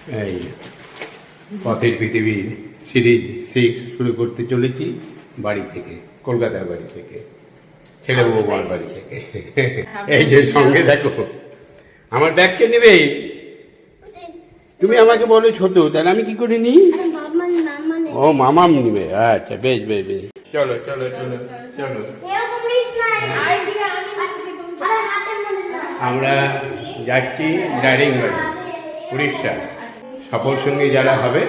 এই পথের পৃথিবীর সিরিজ 6 শুরু করতে চলেছি বাড়ি থেকে, কলকাতার বাড়ি থেকে, ছেলে বৌমার বাড়ি থেকে। এই যে সঙ্গে দেখো, আমার ব্যাগকে নেবে? তুমি আমাকে বলো ছোট, তাহলে আমি কি করে নিই? ও মামাম নিবে, আচ্ছা বেশ বেশ বেশ, চলো চলো চলো চলো। আমরা যাচ্ছি দারিংবাড়ি, উড়িষ্যা। সফর সঙ্গী যারা হবে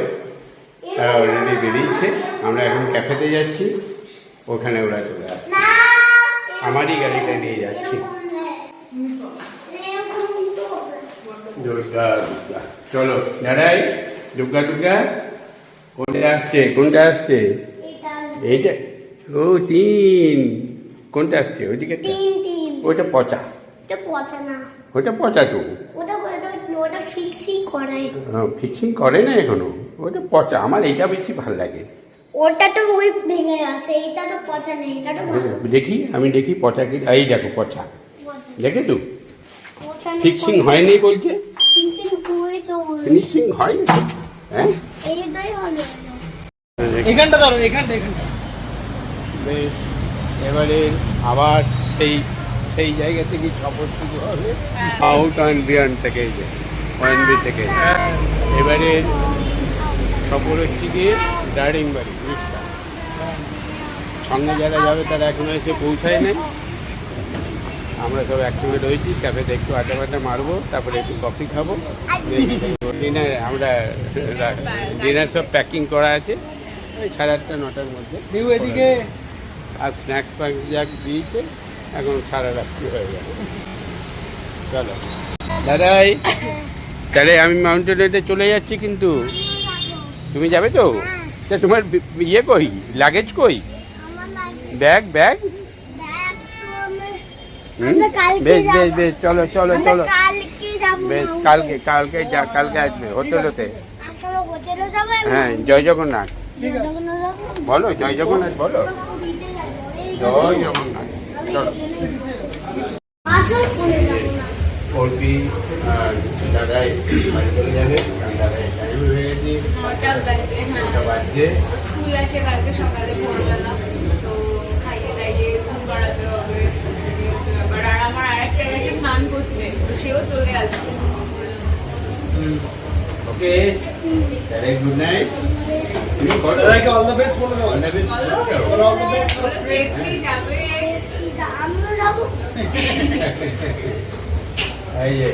তারা অলরেডি বেরিয়েছে। আমরা এখন ক্যাফেতে যাচ্ছি, ওখানে ওরা চলে আসছে। আমারই গাড়িটা নিয়ে যাচ্ছি। দুর্গা দুর্গা, চলো দাঁড়াই। দুর্গা দুর্গা, কোনটা আসছে কোনটা আসছে? এইটা, ও তিন। কোনটা আসছে? ওইদিকে ওইটা পচা, ওটা পচা তো। ফিক্সিং করে না এখনো, ওটা পচা। আমার এইটা বেশি ভালো লাগে। ওটা তো ওই ভেঙে আসে, এটা তো পচা নেই, এটা তো ভালো। দেখি, আমি দেখি পচা কি। এই দেখো পচা, দেখে তো ফিক্সিং হয়নি বলছে। ফিনিশিং হয়নি, হ্যাঁ এইটাই ভালো। এখানটা ধরো, এখানটা এখানটা বেশ। এবারে আবার সেই জায়গা থেকে সফর শুরু হবে, আউট অ্যান্ড বিয়ন্ড থেকে, এই যে পয়েন্ট বি থেকে। এবারে সফর হচ্ছে গিয়ে দারিংবাড়ি, উড়িষ্যা। সঙ্গে যারা যাবে তারা এখনো এসে পৌঁছায় নাই। আমরা সব একসঙ্গে রয়েছি, ক্যাফেতে একটু আড্ডা ফাড্ডা মারবো, তারপরে একটু কফি খাবো। ডিনার, আমরা ডিনার সব প্যাকিং করা আছে ওই 8:30 9টার মধ্যে। এদিকে আর স্ন্যাক্স প্যাক যা দিয়েছে, এখন সারা রাত্রি হয়ে যাবে। চলো দাদাই, তাহলে আমি মাউন্টেন রোডে চলে যাচ্ছি, কিন্তু তুমি যাবে তো? তা তোমার ইয়ে কই, লাগেজ কই? ব্যাগ ব্যাগ বেশ বেশ বেশ, চলো চলো চলো বেশ। কালকে আসবে হোটেলেতে। হ্যাঁ, জয় জগন্নাথ বলো, জয় জগন্নাথ বলো, জয় জগন্নাথ। চলো। অর্পি আর দাদাই বাড়ি চলে যাবে, কারণ দাদাই টাইম হয়ে গেছে, 9টা বাজছে। স্কুল আছে কালকে সকালে ভোরবেলা, তো খাইয়ে দাইয়ে ঘুম পাড়াতে হবে। আর আমার আরেকটা গেছে স্নান করতে, তো সেও চলে আসবে। ওকে, তাহলে গুড নাইট। তুমি বলো দাদাকে অল দ্য বেস্ট বলে দাও। All the best. All the best. বলো সেফলি যাবে। আমিও যাবো। এই যে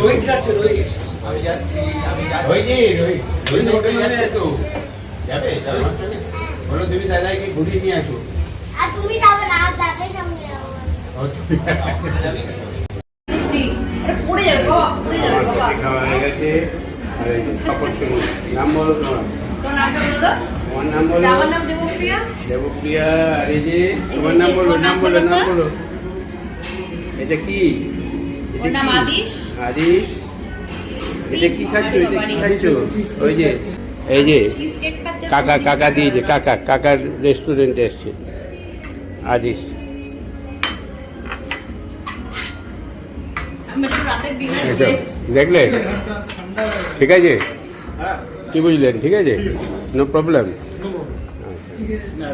রোহিত যাচ্ছে, রোহিত। আমি যাচ্ছি, আমি যাচ্ছি। ওই যে রোহিত হোটেলে যাচ্ছে তো, যাবে আমার সঙ্গে। বলো তুমি দাদাকে ঘুরিয়ে নিয়ে আসো। আর তুমি যাবে না, আর দাদাই সঙ্গে যাবো। ও, তুমি জি, এটা পড়ে যাবে বাবা, পড়ে যাবে আমার বাবা। সাথে খাওয়া হয়ে গেছে। আর এই যে সফর সঙ্গী, নাম বলো তোমার? তোর নামটা বলো তো? তোমার নাম বলো? আমার নাম দেবপ্রিয়া। দেবপ্রিয়া। আর এই যে তোমার নাম বলো, নাম বলো, নাম বলো। এটা কি? ওর নাম আদিশ। আদিশ। এটা কি খাচ্ছ? এটা কি খাচ্ছ? ওই যে এই যে চিজ কেক খাচ্ছে। কাকা দিয়েছে, কাকার রেস্টুরেন্টে এসছে আদিশ। আমি তো রাতের ডিনার এটা শেষ। দেখলে? ঠিক আছে, কি বুঝলেন? ঠিক আছে, নো প্রবলেম।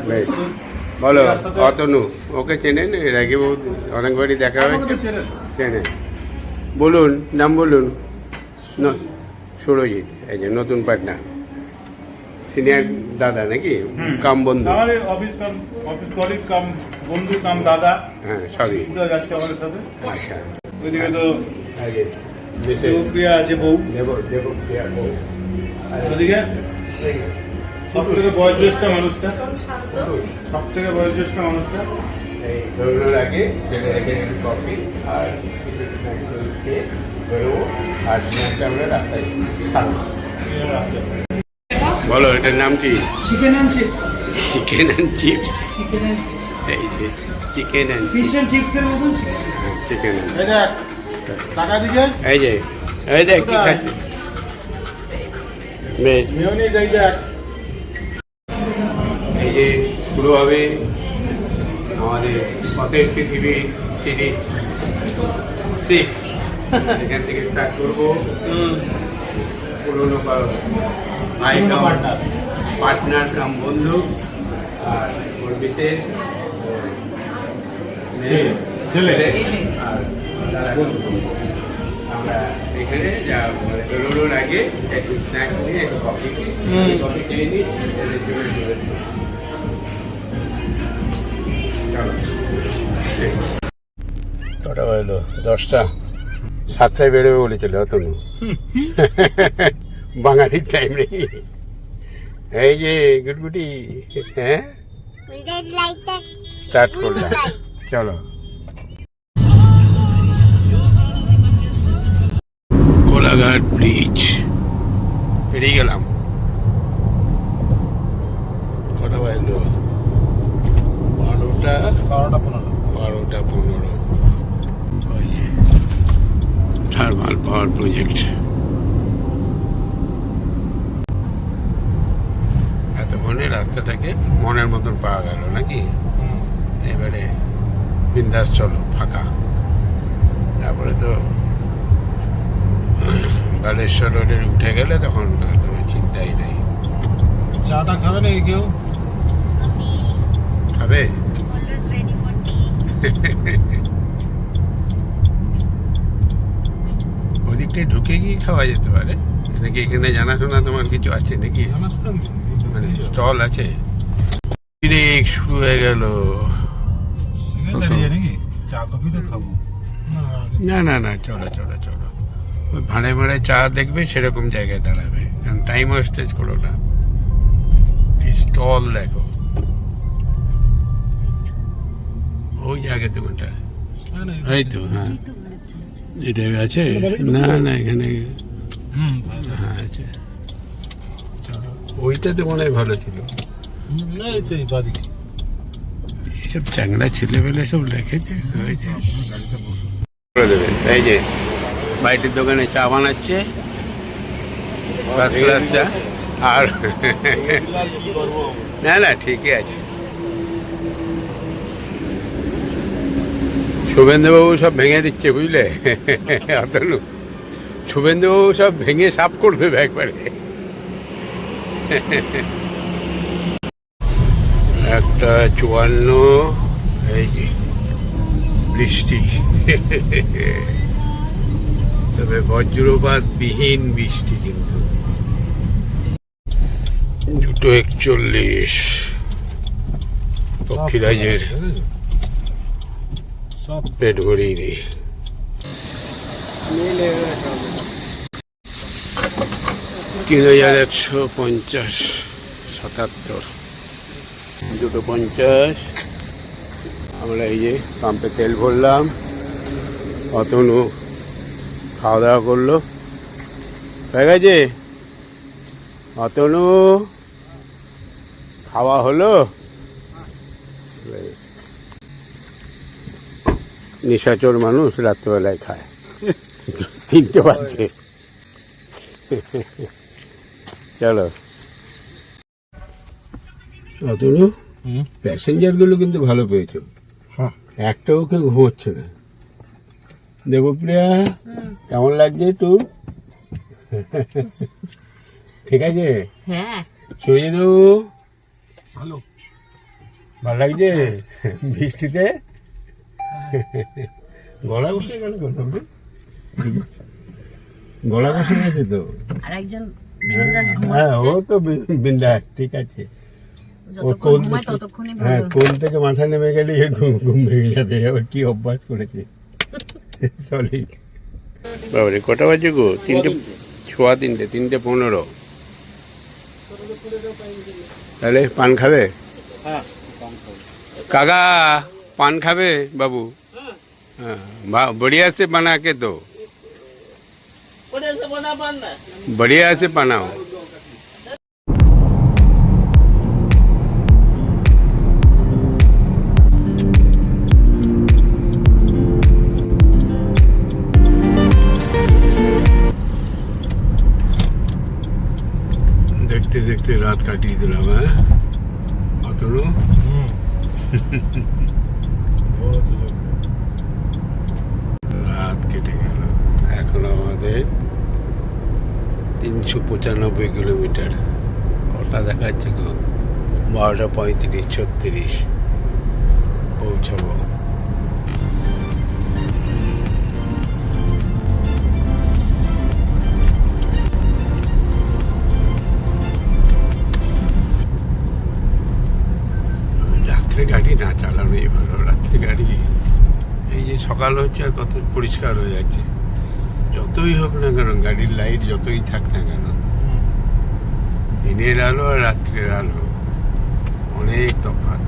বেশ, বলো অতনু, ওকে চেনেন? এর আগে অনেকবারই দেখা হয়েছে, চেনেন। বলুন নাম বলুন। সুরজিৎ, এই যে নতুন পার্টনার, সিনিয়র দাদা নাকি কাম বন্ধু? আমার অফিস কলিগ কাম বন্ধু কাম দাদা। হ্যাঁ সবই। যাচ্ছে আমাদের সাথে। আচ্ছা, ওইদিকে তো এই যে দেশে দেবপ্রিয়া আছে বউ। দেবপ্রিয়া বউ। ওদিকে সব থেকে বয়োজ্যেষ্ঠ মানুষটা, সব থেকে বয়োজ্যেষ্ঠ মানুষটা। এই বেরোনোর আগে ছেলে রেখে কফি আর কিছু স্ন্যাক্স খেয়ে বেরোবো। আর স্ন্যাক্সটা আমরা রাস্তায় ছাড়বো। বলো এটার নাম কি? Chicken and chips. Chicken and chips. Chicken and chips. এই যে চিকেন অ্যান্ড ফিশ এন্ড চিপসের মতন চিকেন। চিকেন। এই দেখ টাকা দিকে এই যে এই দেখ কি খাচ্ছি। বেশ, মেয়নিজ এই দেখ। এই যে শুরু হবে আমাদের পথের পৃথিবী সিরিজ 6। এখান থেকে স্টার্ট করবো। পুরোনো ভাই কাম পার্টনার কাম বন্ধু, আর ওর বিশেষ ছেলে। আর আমরা এখানে যা মানে বেরোনোর আগে একটু স্ন্যাক্স নিয়ে একটু কফি খেয়ে নিই, চলে চলেছি। কটা বাজলো? 10টা। 7টায় বেরোবে বলেছিল অতনু। বাঙালির টাইম নেই। এই যে গুটগুটি, হ্যাঁ স্টার্ট করলাম, চলো। কোলাঘাট ব্রিজ পেরিয়ে গেলাম। কটা বাজলো? 12টা 12:15। ওই যে থার্মাল পাওয়ার প্রজেক্ট। এতক্ষণে রাস্তাটাকে মনের মতন পাওয়া গেল নাকি? এবারে বিন্দাস চলো, ফাঁকা। তারপরে তো বালেশ্বর রোডে উঠে গেলে তখন আর কোনো চিন্তাই নেই। চাটা খাবে নাকি কেউ? খাবে? ওদিকটায় ঢুকে গিয়ে খাওয়া যেতে পারে নাকি? এখানে জানাশোনা তোমার কিছু আছে নাকি? মানে স্টল আছে? শুরু হয়ে গেল। চা কফি তো খাবো না না না, চলো চলো চলো। ওই ভাড়ে ভাড়ে চা দেখবে সেরকম জায়গায় দাঁড়াবে, কারণ টাইম ওয়েস্টেজ করো না। স্টল দেখো ওই জায়গায়, তো কোনটা? এই তো, হ্যাঁ এটা আছে। না না, এখানে হ্যাঁ আছে। চলো, ওইটাতে মনে হয় ভালো ছিল। এইসব চ্যাংড়া ছেলেবেলে সব রেখেছে, হয়েছে। এই যে বাইটের দোকানে চা বানাচ্ছে, ফার্স্ট ক্লাস চা। আর না না, ঠিকই আছে। শুভেন্দুবাবু সব ভেঙে দিচ্ছে, বুঝলে? অতনু, শুভেন্দুবাবু সব ভেঙে সাফ করে দেবে একবারে। 1:54। এই যে বৃষ্টি, তবে বজ্রপাত বিহীন বৃষ্টি কিন্তু। 2:41 পক্ষীরাজের পেট ভরিয়ে দিই। 3150 77 2:50। আমরা এই যে পাম্পে তেল ভরলাম, অতনু খাওয়া দাওয়া করলো, হয়ে গেছে। অতনু খাওয়া হলো? নিশাচর মানুষ রাত্রেবেলায় খায়, 3টে বাজছে। চলো। অতনু, প্যাসেঞ্জার গুলো কিন্তু ভালো পেয়েছো, একটাও কেউ ঘুমোচ্ছে না। দেবপ্রিয়া, কেমন লাগছে তোর? ঠিক আছে, হ্যাঁ শুয়ে দেবো? ভালো ভালো লাগছে বৃষ্টিতে? গলা বসে গেল, গলা বসে গেছে তো। আরেকজন হ্যাঁ, ও তো বিন্দাস, ঠিক আছে। ও কোন থেকে মাথা নেমে গেলে ঘুম ভেঙে যাবে। আবার কি অভ্যাস করেছে, সলিড। বাবারে, কটা বাজে গো? 3:15, 3:15। তাহলে পান খাবে? काका पान खाबे बाबू? हाँ, बढ़िया से बना के दो, बढ़िया से बनाओ। देखते देखते रात काटिए दिला मैं अतनु। রাত কেটে গেল, এখন আমাদের 395 কিলোমিটার। কটা দেখাচ্ছে গো? 12:35, 36 পৌঁছাবো। রাত্রে গাড়ি না চালানোই ভালো। রাত্রে গাড়ি এই যে সকাল হচ্ছে আর কত পরিষ্কার হয়ে যাচ্ছে। যতই হোক না কেন, গাড়ির লাইট যতই থাক না কেন, দিনের আলো আর রাত্রের আলো অনেক তফাৎ।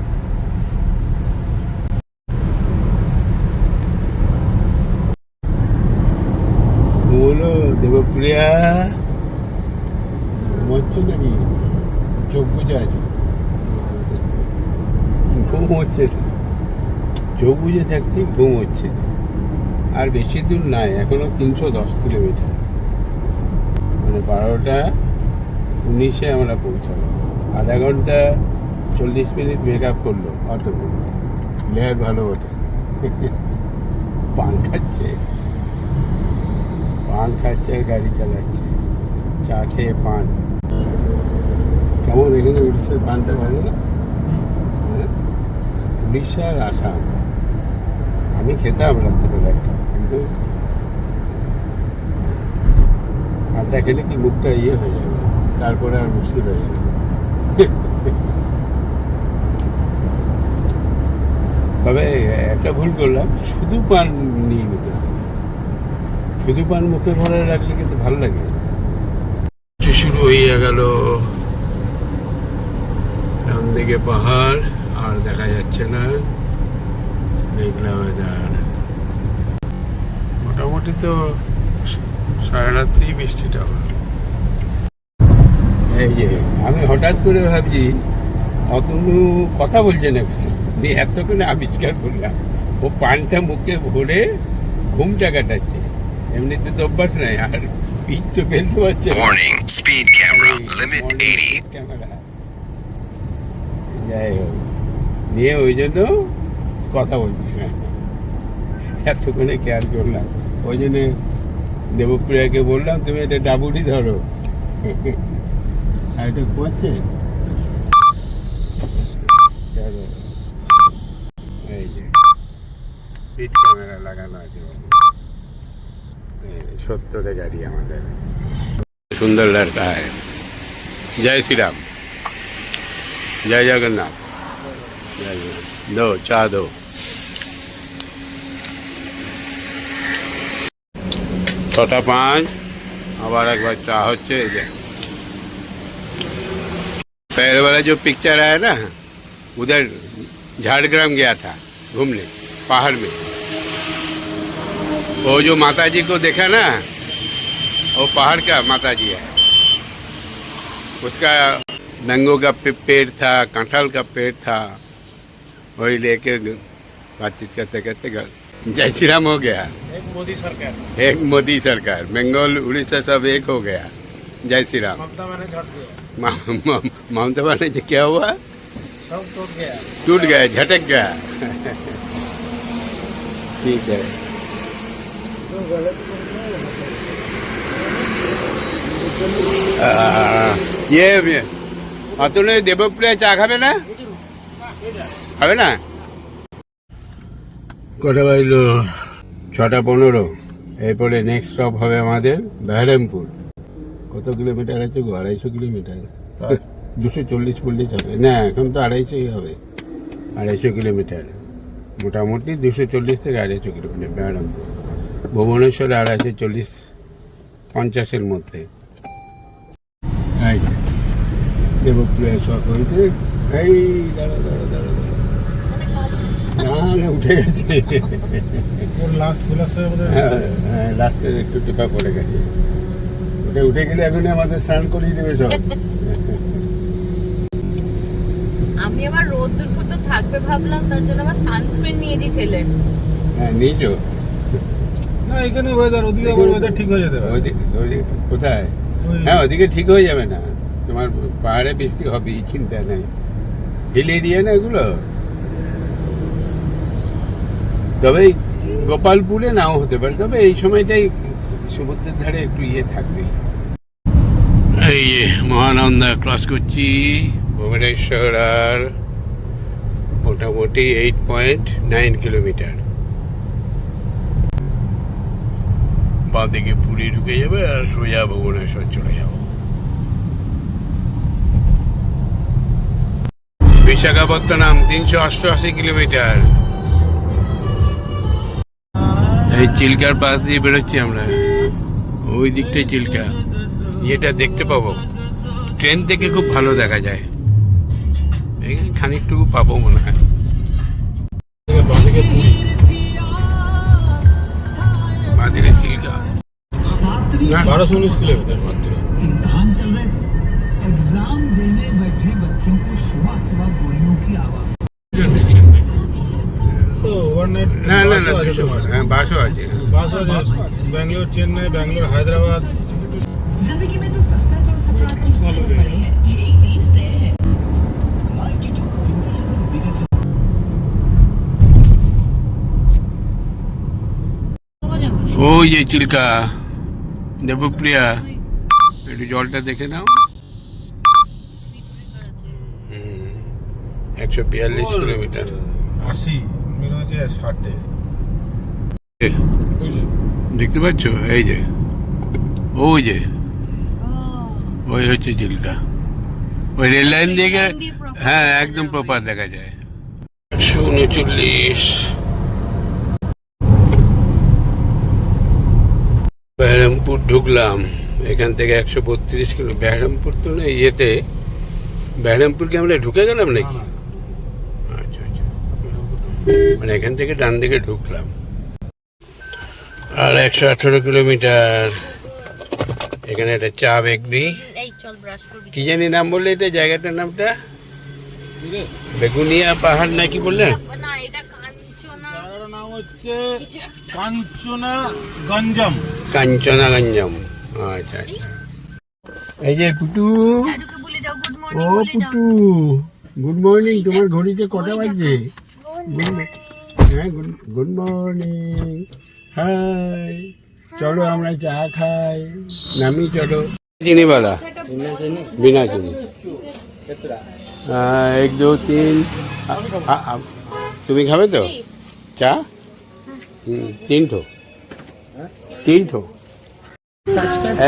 বলো দেবপ্রিয়া, ঘুমাচ্ছ নাকি? চোখ বুঝে আছো? ঘুম হচ্ছে না, চোখ বুঝে থাকতে ঘুম হচ্ছে না। আর বেশি দূর নাই, এখনো 310 কিলোমিটার, মানে 12:19 আমরা পৌঁছাবো। আধা ঘন্টা 40 মিনিট মেক আপ করলো, অত লেয়ার ভালো ওঠে। পান খাচ্ছে আর গাড়ি চালাচ্ছে, চা খেয়ে পান। কেমন এখানে উড়িষ্যার পানটা ভালো না? হ্যাঁ, উড়িষ্যা আর আসাম আমি খেতাম রাত্রেবেলা একটা, কিন্তু পানটা খেলে কি মুখটা ইয়ে হয়ে যাবে, তারপরে আর মুশকিল হয়ে যাবে। তবে একটা ভুল করলাম, শুধু পান নিয়ে নিতে হবে। শুধু পান মুখে ভরে রাখলে কিন্তু ভালো লাগে। শুরু হয়ে গেল, ডান দিকে পাহাড় আর দেখা যাচ্ছে না, মেঘলা ওয়েদার। মোটামুটি তো সারা রাত্রি বৃষ্টিটা হলো। এই যে আমি হঠাৎ করে ভাবছি অতনু কথা বলছে না কেন, দিয়ে এতক্ষণে আবিষ্কার করলাম ও পানটা মুখে ভরে ঘুমটা কাটাচ্ছে। এমনিতে তো অভ্যাস নাই, আর পিচ তো ফেলতে পারছে না। Warning, speed camera, limit 80. Camera যাই হোক, নিয়ে ওই জন্য কথা বলছি না, এতক্ষণে খেয়াল করলাম। ওই জন্য দেবপ্রিয়াকে বললাম তুমি এটা ডাবুটি ধরো, আর এটা করছে। এই যে পিচ ক্যামেরা লাগানো আছে, 70 গাড়ি আমাদের। সুন্দর লড়কা है। जय श्री राम, जय जगन्नाथ, जय जगन्नाथ। दो चा दो। ছটা 5 আবার একবার চা হচ্ছে। এই যে पहले वाला जो पिक्चर आया ना, उधर झाड़ग्राम गया था घूमने पहाड़ में। वो जो माता जी को देखा ना, वो पहाड़ का माता जी है। उसका मैंगो का पेड़ था, कटहल का पेड़ था, वही लेके बातचीत करते करते जय श्री राम हो गया। एक मोदी सरकार, एक मोदी सरकार, बंगाल उड़ीसा सब एक हो गया। जय श्री राम। ममता मैंने झट गया, ममता बनर्जी क्या हुआ? सब टूट गया, झटक गया। ठीक है। ये অতনু দেবপ্রিয়া চা খাবে না? খাবে না? কটা বাজলো? 6:15। এরপরে নেক্সট স্টপ হবে আমাদের বেহারামপুর। কত কিলোমিটার আছে গো? 250 কিলোমিটার। 240 হবে না, এখন তো 250 হবে। 250 কিলোমিটার, মোটামুটি 240 থেকে 250 কিলোমিটার বেহারামপুর। ভুবনেশ্বরে 240, 50-এর মধ্যে। দেবপ্রিয়া শখ হয়েছে। এই দাঁড়া, না উঠে গেছে। লাস্ট ক্লাসে আমাদের হ্যাঁ, লাস্টের একটু টিপা পড়ে গেছে। ওটা উঠে গেলে এখন আমাদের স্নান করিয়ে দেবে সব। আমি আবার রোদ্দুর ফুটো থাকবে ভাবলাম, তার জন্য আবার সানস্ক্রিন নিয়েছি ছেলের। হ্যাঁ, নিয়েছো? না, এখানে ওয়েদার, ওদিকে আবার ওয়েদার ঠিক হয়ে যেতে পারে। ওদিকে কোথায়? হ্যাঁ, ওদিকে ঠিক হয়ে যাবে না, তোমার পাহাড়ে বৃষ্টি হবে, চিন্তা নেই। হিল এরিয়া না এগুলো। তবে গোপালপুরে নাও হতে পারে, তবে এই সময়টাই সমুদ্রের ধারে একটু ইয়ে থাকবে। এই যে মহানন্দা ক্রস করছি, ভুবনেশ্বর আর মোটামুটি 8.9 কিলোমিটার। বাঁদিকে পুরী ঢুকে যাবে আর সোজা ভুবনেশ্বর চলে যাব। বিশাখাপত্তনম 388 কিলোমিটার। এই চিল্কার পাশ দিয়ে বেরোচ্ছি আমরা, ওই দিকটাই চিল্কা। এটা দেখতে পাবো, ট্রেন থেকে খুব ভালো দেখা যায়। এখানে খানিকটুকু পাবো মনে হয়। বাঁদিকে চিল্কা, 1219 কিলোমিটার মাত্র। इम्तिहान चल रहे थे, एग्जाम देने बैठे बच्चों को सुबह सुबह गोलियों की आवाज। তো ওভারনাইট না না না, হ্যাঁ বাসও আছে। বাস আছে ব্যাঙ্গালোর, চেন্নাই, ব্যাঙ্গালোর, হায়দ্রাবাদ। जिंदगी में तो सस्पेंस और सरप्राइज पड़े हैं, ये एक चीज तय है। कमाल की जो कोइंसिडेंस बिगर ওই যে চিল্কা, দেবপ্রিয়া, একটু জলটা দেখে নাও। 142 কিলোমিটার। 80 মনে হচ্ছে 60। দেখতে পাচ্ছ? এই যে ওই যে ওই হচ্ছে চিল্কা। ওই রেল লাইন দিয়ে হ্যাঁ একদম প্রপার দেখা যায়। 139। বেহরামপুর ঢুকলাম, এখান থেকে 132 কিলো। বেহরামপুর তো না, ইয়েতে বেহরামপুরকে আমরা ঢুকে গেলাম নাকি? আচ্ছা আচ্ছা, মানে এখান থেকে ডান দিকে ঢুকলাম। আর 118 কিলোমিটার। এখানে একটা চা বেকরি, কি জানি নাম বললে এটা, জায়গাটার নামটা বেগুনিয়া পাহাড় নাকি বললেন? জায়গাটার নাম হচ্ছে কাঞ্চনাগঞ্জম। কাঞ্চনাগঞ্জম, আচ্ছা আচ্ছা। এই যে পুটু, ও পুটু, গুড মর্নিং। তোমার ঘড়িতে কটা বাজছে? হ্যাঁ গুড মর্নিং, হাই। চলো আমরা চা খাই, নামি চলো। চিনিওয়ালা, বিনা চিনি। 1 2 3। তুমি খাবে তো চা? 3 ঠো।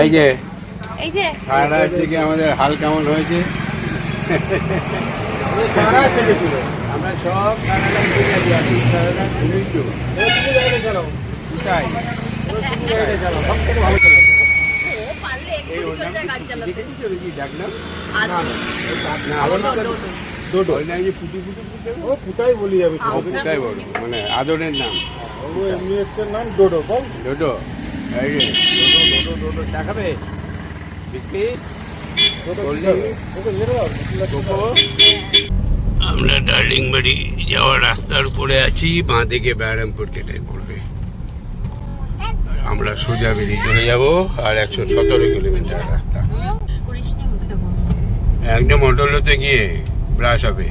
এই যে খাওয়া হচ্ছে কি, আমাদের হাল কেমন হয়েছে? আমরা সব পুটাই বলি আমি, মানে আদরের নাম। এমনি হচ্ছে নাম ডোডো। বল ডোডো। এই যে ডোডো চা খাবে? আমরা ডার্লিংবাড়ি যাওয়ার রাস্তার উপরে আছি, বাঁ দিকে বেহরামপুর কেটে পড়বে। আমরা সোজা বেরিয়ে চলে যাব। আর 117 কিলোমিটার রাস্তা। একদম অটোলোতে গিয়ে ব্রাশ হবে।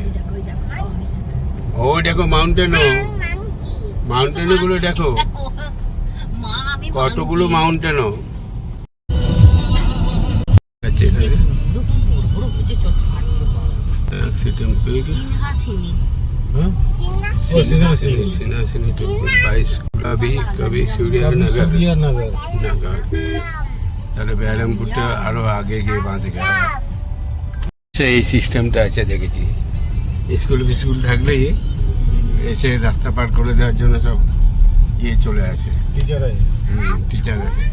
ওই দেখো মাউন্টেনও, মাউন্টেনগুলো দেখো, কতগুলো মাউন্টেনও। তাহলে বেহরামপুরটা আরো আগে গিয়ে বাঁধে গেল। এই সিস্টেমটা আছে দেখেছি, স্কুল ফিস্কুল থাকলেই এসে রাস্তা পার করে দেওয়ার জন্য সব ইয়ে চলে আসে, টিচার আছে।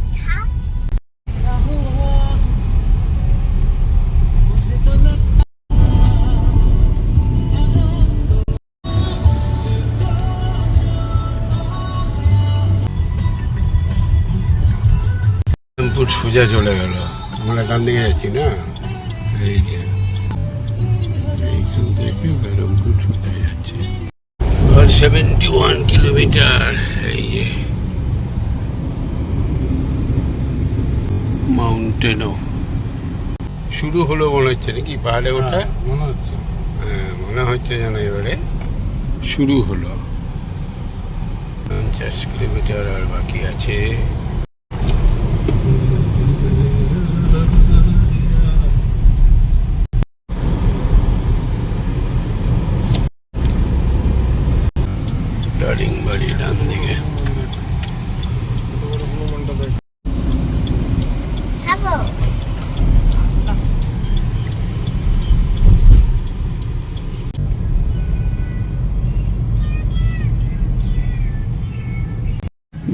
সোজা চলে গেল, আমরা ডান দিকে যাচ্ছি না। এই যে বেহরামপুর সোজা যাচ্ছে। 71 কিলোমিটার। এই যে মাউন্টেনও শুরু হলো মনে হচ্ছে নাকি, পাহাড়ে ওঠা মনে হচ্ছে। হ্যাঁ মনে হচ্ছে যেন এবারে শুরু হলো। 50 কিলোমিটার আর বাকি আছে।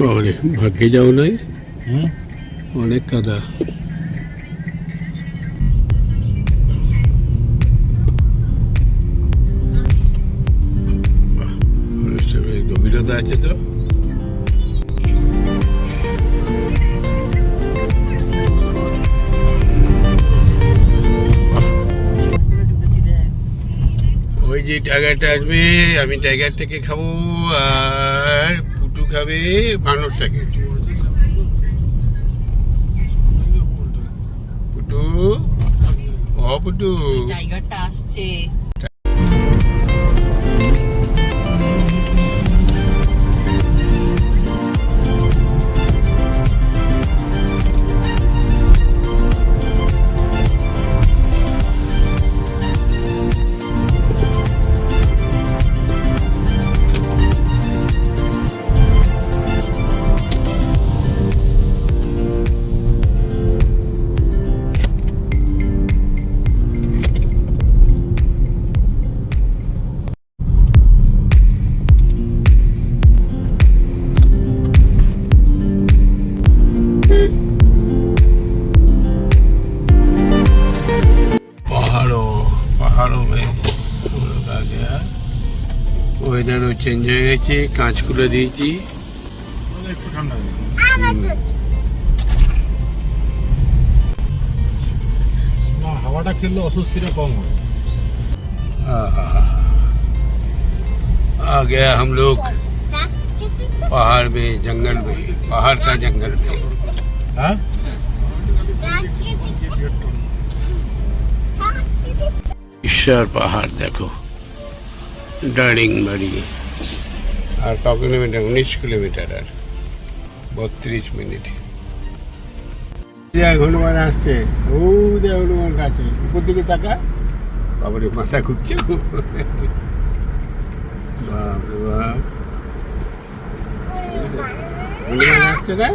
বাবারে, ভাগ্যে যাও নাই, অনেক কাদা। বাহ, পরিবেশটা বেশ গভীরতা আছে তো। ওই যে টাইগারটা আসবে, আমি টাইগারটাকে খাবো আর পুটু খাবে বানরটাকে। পুটু, ও পুটু, টাইগারটা আসছে। पहाड़ों में आ गया, ওয়েদারও চেঞ্জ হয়ে গেছে, কাঁচ খুলে দিয়েছি। একটু ঠান্ডা না, হাওয়াটা খেললে অস্বস্তিটা কম হয়। आ गया हम लोग पहाड़ में, जंगल में, पहाड़ का जंगल में। হ্যাঁ, ঈশ্বর পাহাড় দেখো, দারিংবাড়ি। আর ক কিলোমিটার? 19 কিলোমিটার আর 32 মিনিট। হনুমান আসছে, ও দেখ হনুমান গাছে, উপর দিকে তাকা। বাবারে, মাথা ঘুরছে। বাপরে বাপ, হনুমান আসছে না?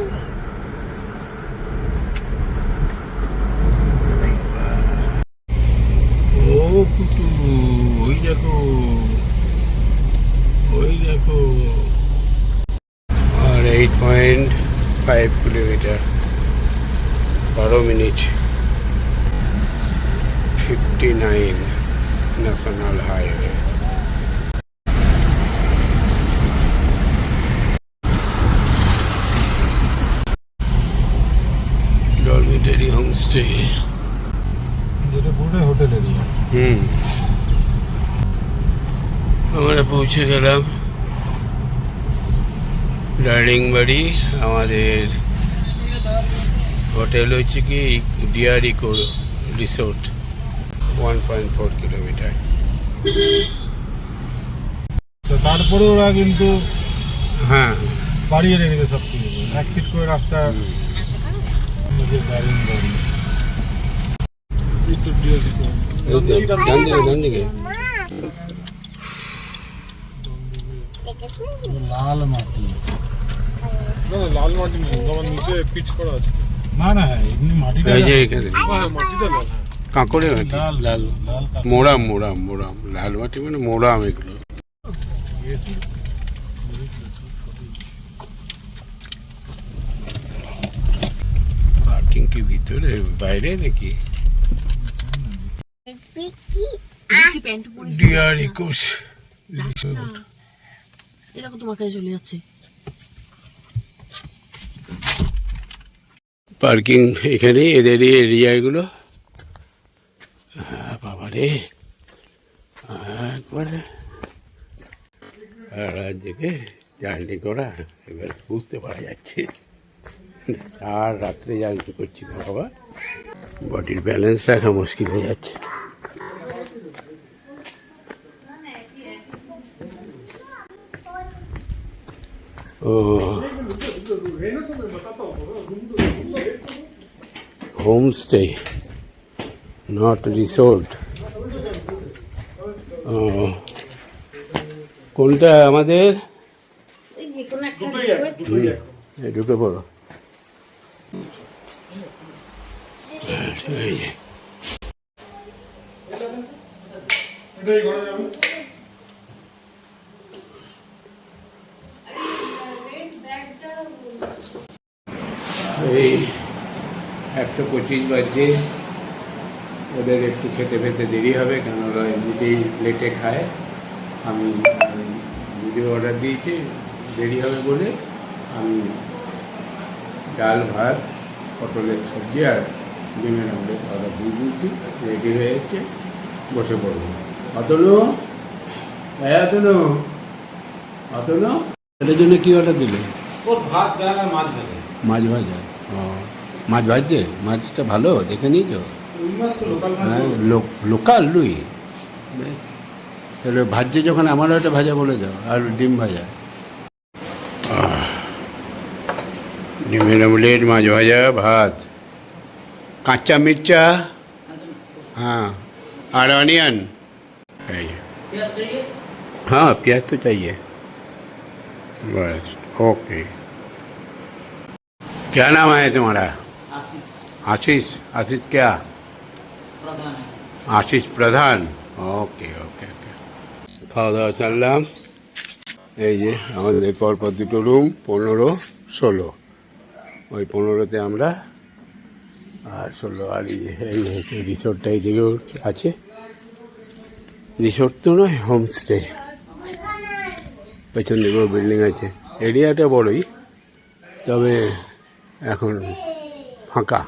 ও পুটু, ওই দেখো, ওই দেখো। আর 8.5 kilometre, 12 minute. 59 national highway. Dormitory homestay, যেটা পুরোটাই হোটেল এরিয়া। আমরা পৌঁছে গেলাম দারিংবাড়ি। আমাদের হোটেল হচ্ছে কি ডিয়ার ইকো রিসোর্ট, 1.4 কিলোমিটার। তো তারপরে ওরা কিন্তু হ্যাঁ, বাড়িয়ে রেখেছে সব কিছু, 1 ফিট করে রাস্তা। ডান দিকে লাল মাটি, লাল মাটি নেই, তোমার নিচে পিচ করা আছে। না না, এমনি মাটিটা এই যে এখানে মাটিটা লাল। কাঁকড়ে মাটি, লাল মোরাম, মোরাম, মোরাম। লাল মাটি মানে মোরাম এগুলো। পার্কিং কি ভিতরে বাইরে নাকি? ডিয়ার ইকোস এরকম তোমার কাছে চলে যাচ্ছে। পার্কিং এখানে, এদেরই এরিয়া এগুলো। বাবারে, একবারে রাজ্যকে জার্নি করা এবার বুঝতে পারা যাচ্ছে। আর রাত্রে জার্নি করছি না বাবা, বডির ব্যালেন্স রাখা মুশকিল হয়ে যাচ্ছে। ও হোমস্টে, নট রিসোর্ট। ও, কোনটা আমাদের? ঢুকে পড়ো। এই যে এটাই করা যাবে। এই 1:25 বাজে, ওদের একটু খেতে খেতে দেরি হবে, কেন ওরা এমনিতেই লেটে খায়। আমি ভিডিও অর্ডার দিয়েছি, দেরি হবে বলে আমি ডাল ভাত পটলের সবজি আর ডিমের আমলেট অর্ডার দিয়ে দিয়েছি, রেডি হয়ে যাচ্ছে, বসে পড়বো। অতনু, অতনু, অতনু, এটার জন্য কী অর্ডার দিলে? ওর ভাত দেয় না মাছ দেয়। মাছ ভাজা। ও, মাছ ভাজছে? মাছটা ভালো দেখে নিয়েছো? রুই মাছ তো লোকাল মাছ। হ্যাঁ, লোকাল রুই। তাহলে ভাজছে যখন আমারও একটা ভাজা বলে দাও, আর ডিম ভাজা। ডিমের আমলেট, মাছ ভাজা, ভাত, কাঁচা মির্চা, हाँ और ऑनियन। हाँ प्याज तो चाहिए बस। ओके, क्या नाम है तुम्हारा? आशीष। आशीष क्या? Ashish Pradhan. Okay okay okay. খাওয়া দাওয়া চাললাম। এই যে আমাদের পরপর দুটো রুম, 15, 16। ওই 15তে আমরা, আর 16 আর এই রিসোর্টটা এই দিকেও আছে। রিসোর্ট তো নয়, হোমস্টে। পেছন দিকেও বিল্ডিং আছে। এরিয়াটা বড়ই, তবে এখন ফাঁকা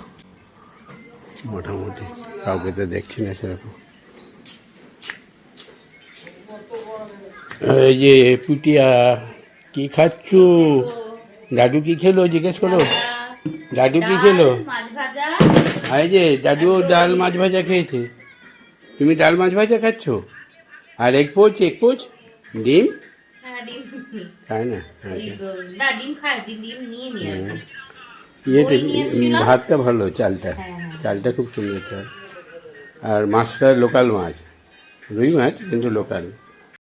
মোটামুটি, কাউকে তো দেখছি না সেরকম। এই যে পুটিয়া, কি খাচ্ছ? দাদু কি খেলো জিজ্ঞেস করো। দাদু কি খেলো? মাছ ভাজা। এই যে দাদু ডাল মাছ ভাজা খেয়েছে, তুমি ডাল মাছ ভাজা খাচ্ছ? আর এক পোচ ডিম হ্যাঁ, ডিম খায় না? না, ডিম খায়, ডিম নিয়ে নি আর কি। ইয়েটা ওই নিয়ে এসেছিলাম। ভাতটা ভালো, চালটা হ্যাঁ। চালটা খুব সুন্দর চাল। আর মাছটা লোকাল মাছ, রুই মাছ কিন্তু লোকাল।